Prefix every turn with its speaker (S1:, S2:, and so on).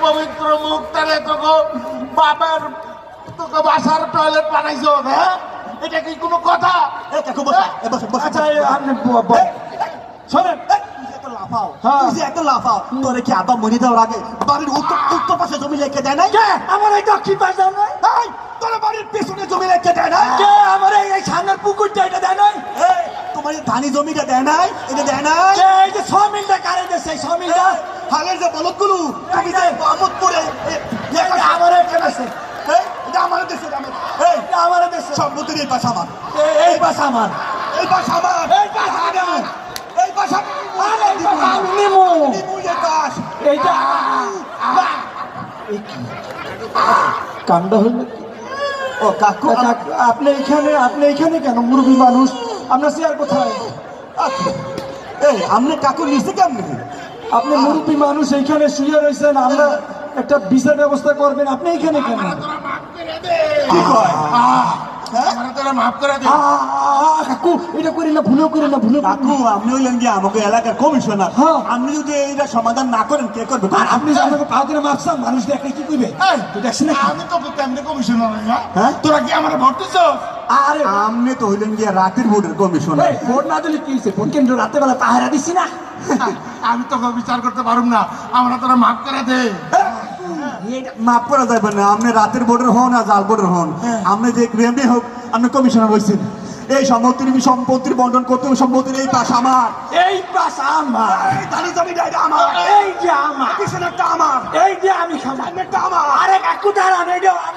S1: পবিত্র মুখটারে তোকে বাবার তোকে বাসার টয়লেট বানাইছো, হ্যাঁ? এটা কি কোনো কথা?
S2: কাকু বসো, বসো, বসো।
S3: আচ্ছা আপনি শোনেন,
S2: লাফাও,
S3: হ্যাঁ।
S2: তুই যে এত লাফাও, তোরে কি আব্বা মনে দেওয়ার আগে বাড়ির উত্তর পাশে জমি লেখে দেয় নাই?
S3: কে আমার এই দক্ষিণ পাশ দাও নাই?
S2: এই, তোর বাড়ির পেছনে জমি লেখে দেয় নাই?
S3: কে আমার এই সামনের পুকুরটা এটা দেয় নাই?
S2: এই, তোমার এই ধানি জমিটা দেয় নাই? এটা দেয় নাই?
S3: কে এই যে 6 মিলটা কারে দেছে? 6 মিলটা
S2: হালের যে বলদগুলো, তুমি যে মোহাম্মদপুরে
S3: আমার একটা দেছে,
S2: এটা আমার দেশে, এই
S3: আমার দেছে।
S2: সম্পত্তির এই পাশা আমার,
S3: এই বাস আমার,
S2: এই পাশা আমার,
S3: এই বাস আমার,
S2: এই পাশা
S3: আরে এই বাস আমি নিমু।
S2: এই পাশ।
S3: এইটা কান্ডা হইল।
S2: ও কাকু,
S3: আপনি এখানে কেন? মুরব্বী মানুষ, আপনার চেয়ার কোথায়?
S2: এই আপনি কাকু নিচে কেমনি?
S3: আপনি মুরব্বী মানুষ এইখানে শুয়ে রয়েছেন, আমরা একটা বিচার ব্যবস্থা করবেন, আপনি এখানে কেন?
S2: কি কয়?
S1: আমার তোরা মাফ করে দে।
S3: কাকু এটা করি না, ভুলেও করি না, ভুলেও করি
S2: কাকু
S3: না।
S2: আপনি হইলেন কি আমাকে এলাকার কমিশনার,
S3: হ্যাঁ।
S2: আপনি যদি এইটা সমাধান না করেন কে করবে?
S3: আর আপনি যে আমাকে পা দিলে মাপসান, মানুষ দেখলে কি করবে?
S1: এই,
S3: তুই দেখছি না?
S1: আমি তো কেমনে কমিশনার হই, হ্যাঁ?
S2: হ্যাঁ?
S1: তোরা কি আমার ভোট দিছস?
S3: আরে
S2: আপনি তো হইলেন গিয়ে রাতের বোর্ডের কমিশনার।
S3: এই, ভোট না দিলে কি হয়েছে? ভোট কেন্দ্র রাতে বেলা পাহারা দিছি না?
S1: আমি তো বিচার করতে পারুম না, আমরা তোরা মাফ করে দে।
S2: মাফ করা যাবে না, আপনি রাতের বোর্ডের হন আর জাল বোর্ডের হন, আপনি যে গ্রেমে হোক আপনি কমিশনার হয়েছেন। এই সম্পত্তির বন্টন করতে হবে, সম্পত্তির এই পাশ আমার,
S3: এই পাশ আমার,
S2: এই ধানি জমিটা এটা আমার,
S3: এই যে আমার,
S2: পিছনেরটা আমার,
S3: এই যে আমি খাবো,
S2: সামনেরটা আমার।
S3: আরে কাকু দাঁড়ান, এইটাও আমার।